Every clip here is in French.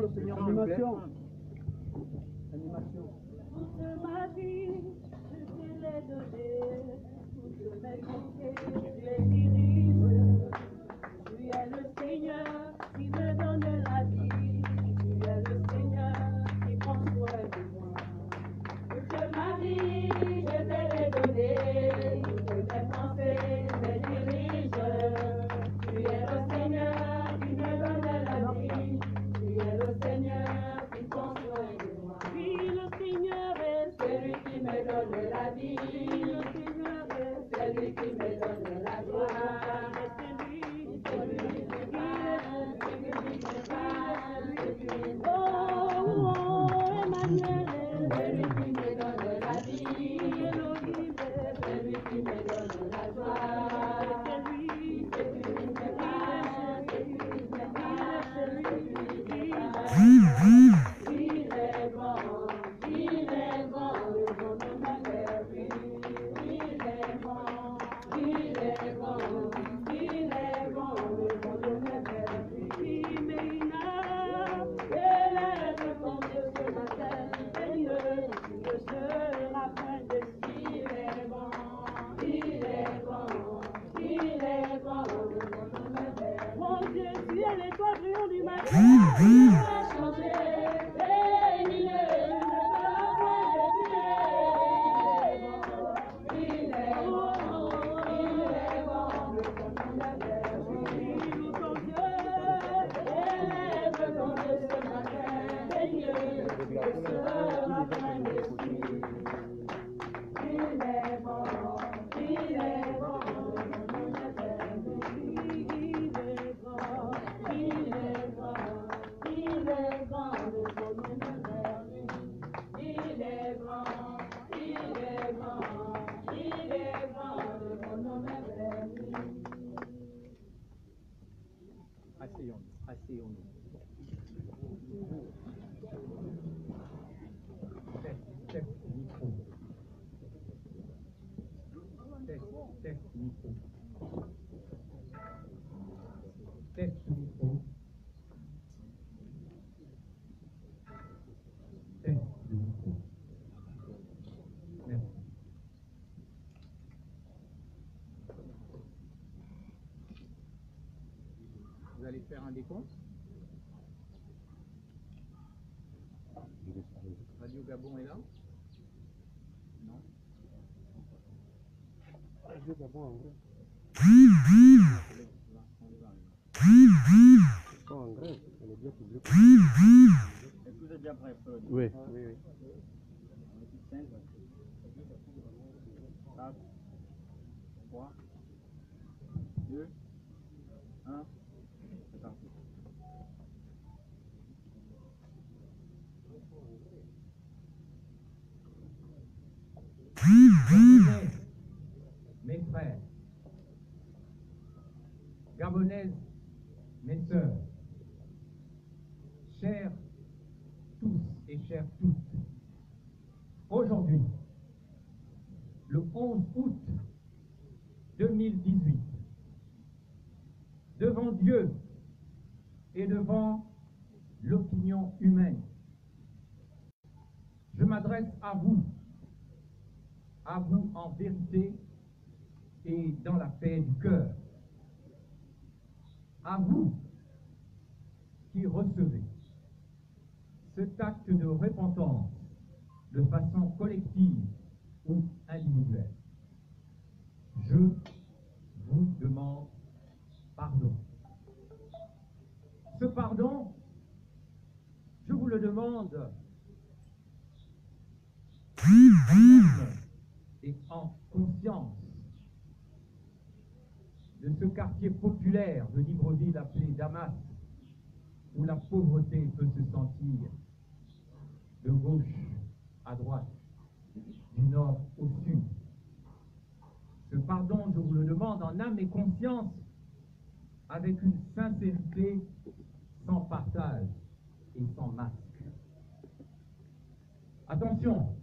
au Seigneur, animation. Animation. Toute ma vie, je te l'ai donné. Toute mes pensées, je les dirige. Tu es le Seigneur qui me donne la vie. Tu es le Seigneur qui prend soin de moi. Toute ma vie, je te l'ai donné. Toutes mes pensées, je les dirige. Tu es le Seigneur qui me donne la vie. Tu es le Seigneur qui prend soin de moi. Oui, le Seigneur est celui qui me donne la vie. Le Seigneur est celui qui me donne la joie. C'est lui qui me parle, oh, Emmanuel est celui qui me donne la vie. Elohim est celui qui me donne la joie. C'est lui qui me parle, c'est lui qui me parle, c'est lui qui me parle. Il est bon, le bon de ma vie. Il est bon, il est bon, il est bon, le bon de ma vie. Mais il n'a élève ton Dieu ce matin, et ne sera point de si. Il est bon, il est bon, il est bon, le bon de ma vie. Mon Dieu, tu es l'étoile brillante du matin. Il va changer, et il ne sera point de si. Il est bon, le bon de ma vie. Loue ton Dieu, élève ton Dieu ce matin, Seigneur, ne sera point de si. Il est bon, il est bon, le bon de ma vie. Il est bon, il est bon, il est bon, le bon de ma vie. Il est bon, il est bon, il est bon, le bon de ma vie. Asseyons-nous, asseyons-nous. Test, micro. Test, micro. Test, micro. Test, micro. Merci. Vous allez faire un décompte. Radio Gabon est là? Non. Radio Gabon en vrai. En vrai, elle est bien publiée. Est-ce que vous êtes déjà prêt? Oui. Oui, oui. 5, 4, 3, 2, 1. C'est parti. Mes frères, Gabonaises, mes sœurs, chers tous et chères toutes, aujourd'hui, le 11 août 2018, devant Dieu et devant l'opinion humaine, je m'adresse à vous en vérité et dans la paix du cœur, à vous qui recevez cet acte de repentance de façon collective ou individuelle. Je vous demande pardon. Ce pardon, je vous le demande et en conscience de ce quartier populaire de Libreville appelé Damas, où la pauvreté peut se sentir de gauche à droite, du nord au sud. Ce pardon, je vous le demande en âme et conscience, avec une sincérité sans partage et sans masque. Attention,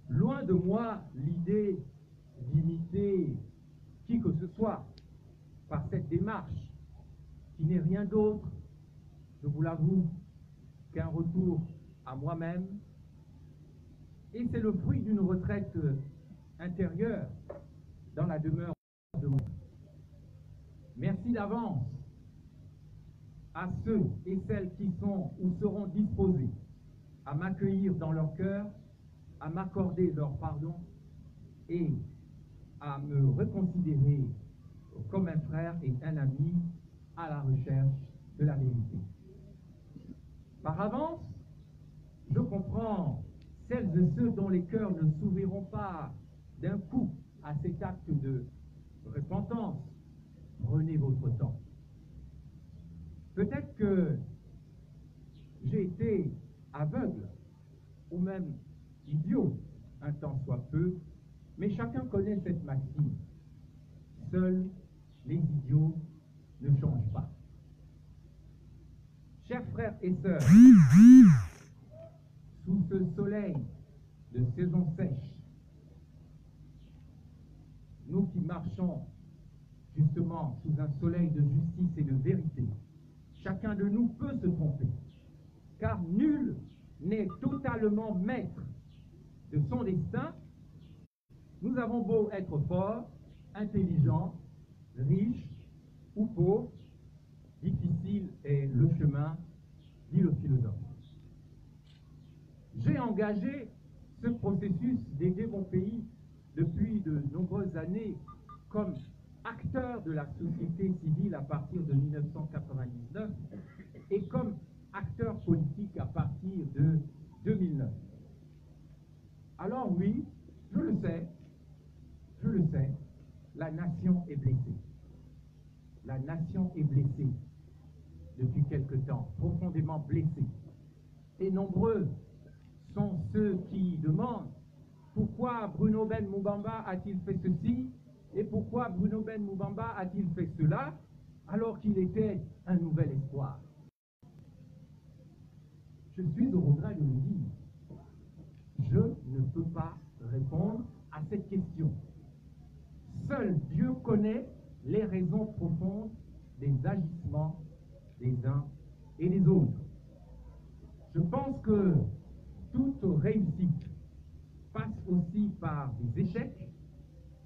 loin de moi l'idée d'imiter qui que ce soit par cette démarche qui n'est rien d'autre, je vous l'avoue, qu'un retour à moi-même, et c'est le fruit d'une retraite intérieure dans la demeure de mon. Merci d'avance à ceux et celles qui sont ou seront disposés à m'accueillir dans leur cœur, à m'accorder leur pardon et à me reconsidérer comme un frère et un ami à la recherche de la vérité. Par avance, je comprends celles et ceux dont les cœurs ne s'ouvriront pas d'un coup à cet acte de repentance. Prenez votre temps. Peut-être que j'ai été aveugle ou même idiot un temps soit peu, mais chacun connaît cette maxime. Seuls les idiots ne changent pas. Chers frères et sœurs, sous ce soleil de saison sèche, nous qui marchons justement sous un soleil de justice et de vérité, chacun de nous peut se tromper, car nul n'est totalement maître de son destin. Nous avons beau être forts, intelligents, riches ou pauvres, difficile est le chemin, dit le philosophe. J'ai engagé ce processus d'aider mon pays depuis de nombreuses années comme acteur de la société civile à partir de 1999 et comme acteur politique à partir de 2009. Alors oui, je le sais, la nation est blessée. La nation est blessée depuis quelque temps, profondément blessée. Et nombreux sont ceux qui demandent pourquoi Bruno Ben Moubamba a-t-il fait ceci et pourquoi Bruno Ben Moubamba a-t-il fait cela alors qu'il était un nouvel espoir. Je suis au regret de le dire. Je ne peux pas répondre à cette question. Seul Dieu connaît les raisons profondes des agissements des uns et des autres. Je pense que toute réussite passe aussi par des échecs,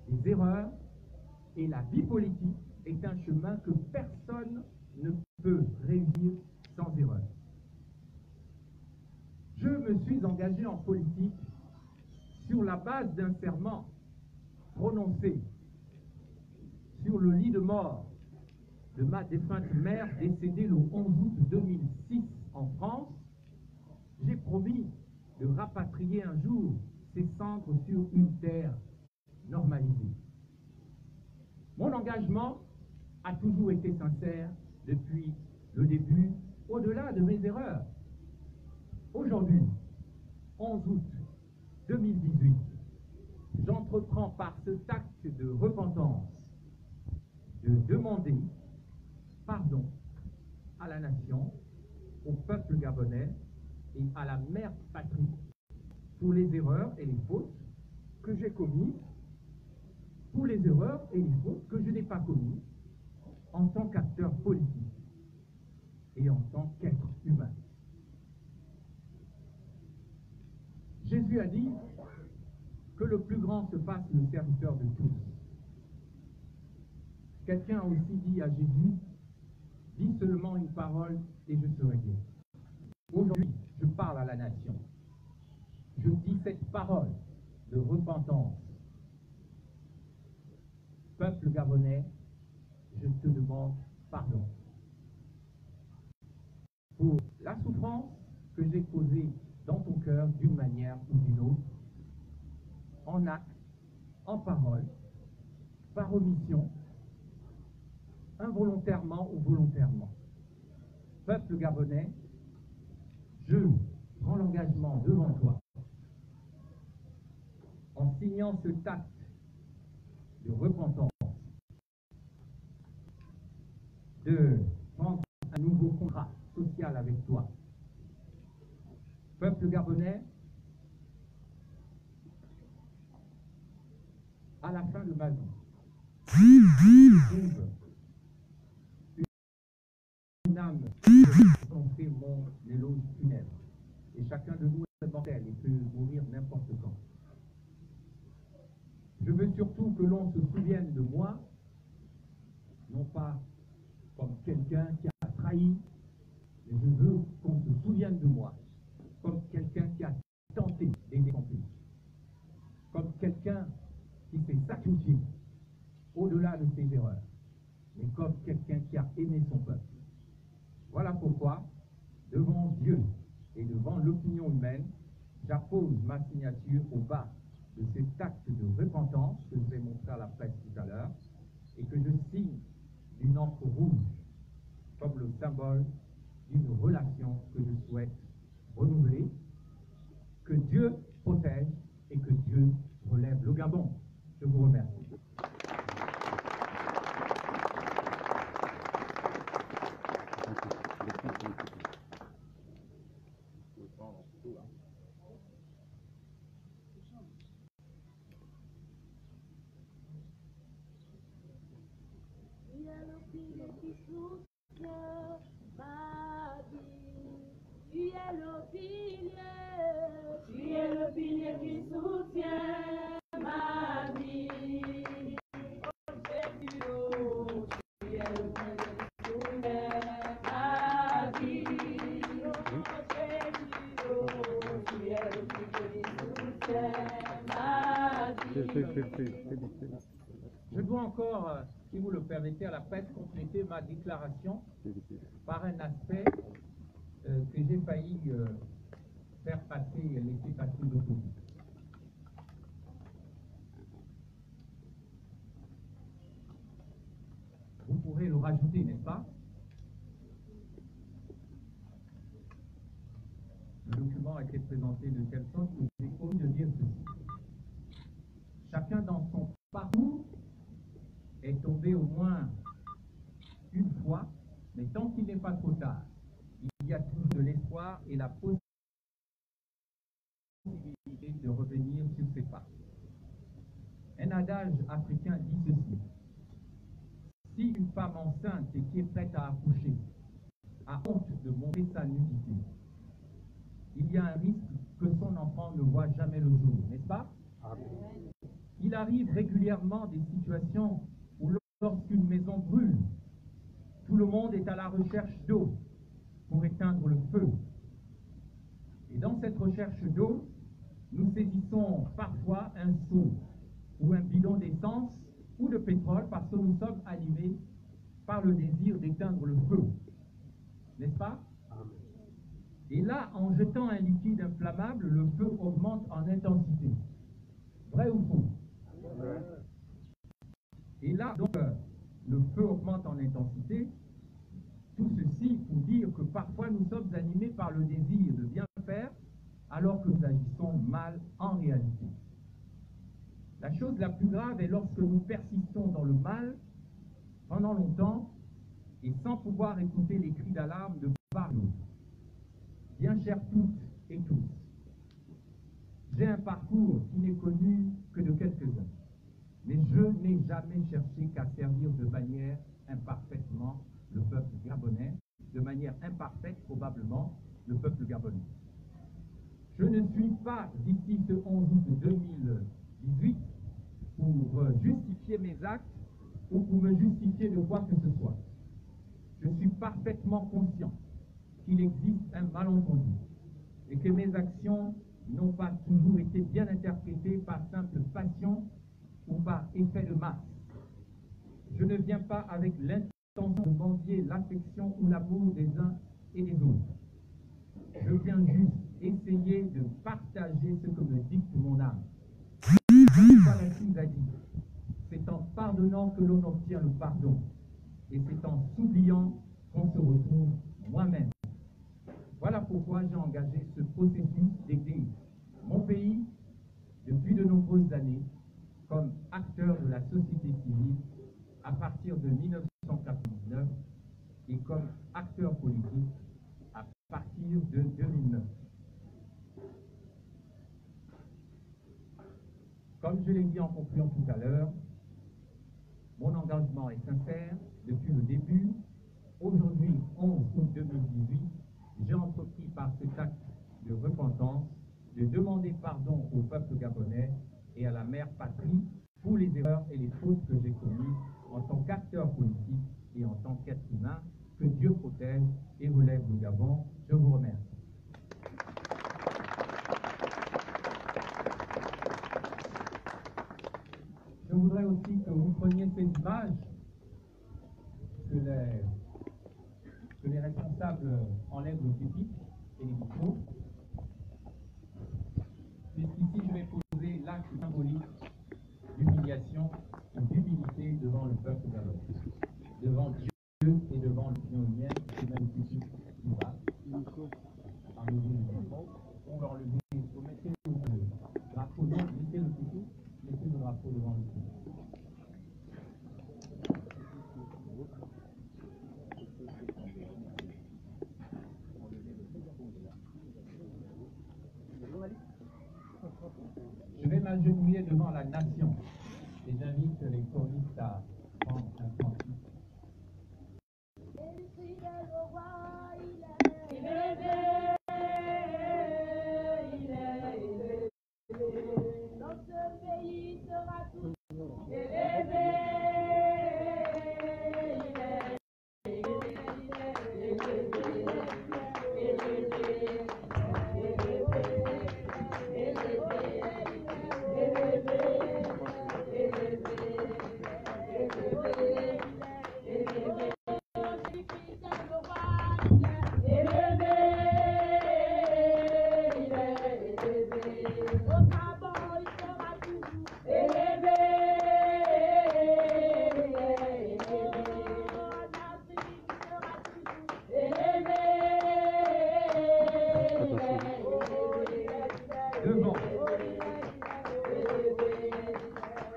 des erreurs, et la vie politique est un chemin que personne ne peut réussir sans erreur. Je me suis engagé en politique sur la base d'un serment prononcé sur le lit de mort de ma défunte mère décédée le 11 août 2006 en France. J'ai promis de rapatrier un jour ses cendres sur une terre normalisée. Mon engagement a toujours été sincère depuis le début, au-delà de mes erreurs. Aujourd'hui, 11 août 2018, j'entreprends par cet acte de repentance de demander pardon à la nation, au peuple gabonais et à la mère patrie pour les erreurs et les fautes que j'ai commises, pour les erreurs et les fautes que je n'ai pas commises en tant qu'acteur politique et en tant qu'être humain. Jésus a dit que le plus grand se fasse le serviteur de tous. Quelqu'un a aussi dit à Jésus, dis seulement une parole et je serai guéri. Aujourd'hui, je parle à la nation. Je dis cette parole de repentance. Peuple gabonais, je te demande pardon pour la souffrance que j'ai causée dans ton cœur d'une manière ou d'une autre, en acte, en parole, par omission, involontairement ou volontairement. Peuple gabonais, je prends l'engagement devant toi, en signant ce acte de repentance, de prendre un nouveau contrat social avec toi. Peuple gabonais, à la fin de ma vie, je trouve une dames ont fait mon éloge funèbre. Et chacun de nous est mortel et peut mourir n'importe quand. Je veux surtout que l'on se souvienne de moi, non pas comme quelqu'un qui a trahi, mais je veux qu'on se souvienne de moi comme quelqu'un qui a tenté d'aider son pays, comme quelqu'un qui s'est sacrifié au-delà de ses erreurs, mais comme quelqu'un qui a aimé son peuple. Voilà pourquoi, devant Dieu et devant l'opinion humaine, j'appose ma signature au bas de cet acte de repentance que je vais montrer à la presse tout à l'heure et que je signe d'une encre rouge comme le symbole d'une relation que je souhaite renouveler. Que Dieu protège et que Dieu relève le Gabon. Je vous remercie. Tu es le pilier qui soutient ma vie. Oh Jésus, oh, tu es le pilier qui soutient ma vie. Oh Jésus, oh, tu es le pilier qui soutient ma vie. Je dois encore, si vous le permettez, à la presse compléter ma déclaration par un aspect que j'ai failli faire passer, laisser passer de côté. Vous pourrez le rajouter, n'est-ce pas? Le document a été présenté de telle sorte que j'ai omis de dire ceci. Chacun dans son parcours est tombé au moins une fois, mais tant qu'il n'est pas trop tard, il y a toujours de l'espoir et la possibilité de revenir sur ses pas. Un adage africain dit ceci: si une femme enceinte et qui est prête à accoucher a honte de montrer sa nudité, il y a un risque que son enfant ne voit jamais le jour, n'est-ce pas? Il arrive régulièrement des situations où lorsqu'une maison brûle, tout le monde est à la recherche d'eau pour éteindre le feu. Et dans cette recherche d'eau, nous saisissons parfois un seau ou un bidon d'essence ou de pétrole parce que nous sommes animés par le désir d'éteindre le feu. N'est-ce pas? Et là, en jetant un liquide inflammable, le feu augmente en intensité. Vrai ou faux? Et là, donc, le feu augmente en intensité. Tout ceci pour dire que parfois nous sommes animés par le désir de bien faire alors que nous agissons mal en réalité. La chose la plus grave est lorsque nous persistons dans le mal pendant longtemps et sans pouvoir écouter les cris d'alarme de part et d'autre. Bien chères toutes et tous, j'ai un parcours qui n'est connu que de quelques-uns, mais je n'ai jamais cherché qu'à servir de manière imparfaitement le peuple gabonais, de manière imparfaite probablement le peuple gabonais. Je ne suis pas d'ici ce 11 août 2018 pour justifier mes actes ou pour me justifier de quoi que ce soit. Je suis parfaitement conscient qu'il existe un malentendu et que mes actions n'ont pas toujours été bien interprétées par simple passion ou par effet de masse. Je ne viens pas avec l'intention de mendier l'affection ou l'amour des uns et des autres. Je viens juste essayer de partager ce que me dicte mon âme. Jean-Paul a dit, c'est en pardonnant que l'on obtient le pardon, et c'est en s'oubliant qu'on se retrouve moi-même. Voilà pourquoi j'ai engagé ce processus d'aider mon pays depuis de nombreuses années comme acteur de la société civile à partir de 1999 et comme acteur politique à partir de 2009. Comme je l'ai dit en conclusion tout à l'heure, mon engagement est sincère depuis le début Aujourd'hui, 11 août 2018, j'ai entrepris par cet acte de repentance de demander pardon au peuple gabonais et à la mère patrie pour les erreurs et les fautes que j'ai commises en tant qu'acteur politique et en tant qu'être humain. Que Dieu protège et relève le Gabon. Je vous remercie. Je voudrais aussi que vous preniez ces images que les responsables enlèvent le pupitre et les micros. Puisqu'ici, je vais poser l'acte symbolique d'humiliation ou d'humilité devant le peuple gabonais, devant Dieu et devant l'Union humaine, qui est même ici du bas. Enlevez le micro, ou l'enlevez, mettez le drapeau, non, mettez le pupitre, mettez le drapeau devant le pupitre. Je vais m'agenouiller devant la nation et j'invite les choristes à prendre un temps. Dans ce pays sera tout élevé.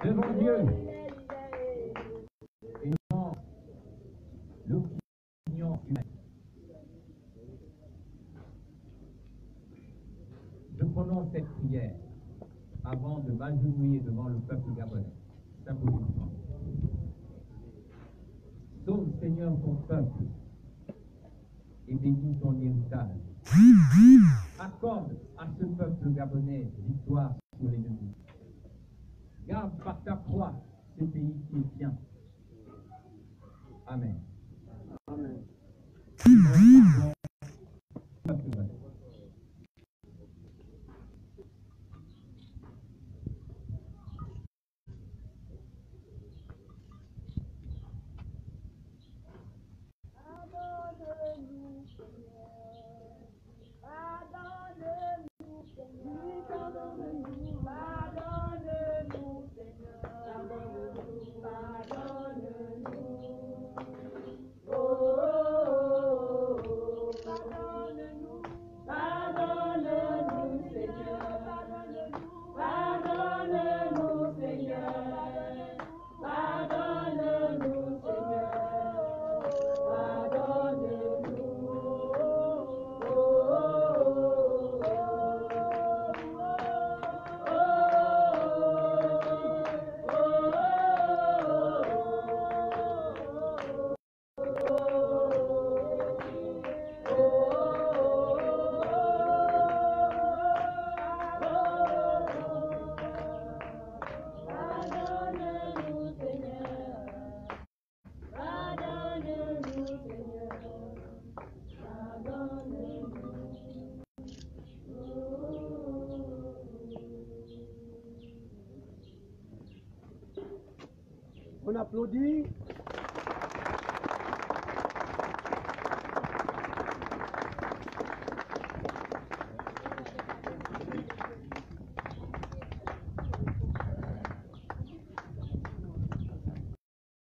Devant Dieu et devant l'opinion humaine. Je prononce cette prière avant de m'agenouiller devant le peuple gabonais, symboliquement. Sauve, Seigneur, ton peuple et bénis ton héritage. Accorde à ce peuple gabonais victoire sur l'ennemi. Garde par ta croix ce pays qui est tien. Amen. Amen. Pardonne-nous, Seigneur. Pardonne-nous, Seigneur. Pardonne-nous, pardonne-nous, Seigneur. Pardonne-nous, pardonne-nous. Oh, oh, oh, pardonne-nous. Pardonne-nous, Seigneur. Pardonne-nous. Pardonne-nous, Seigneur. Pardonne-nous, Seigneur. On applaudit.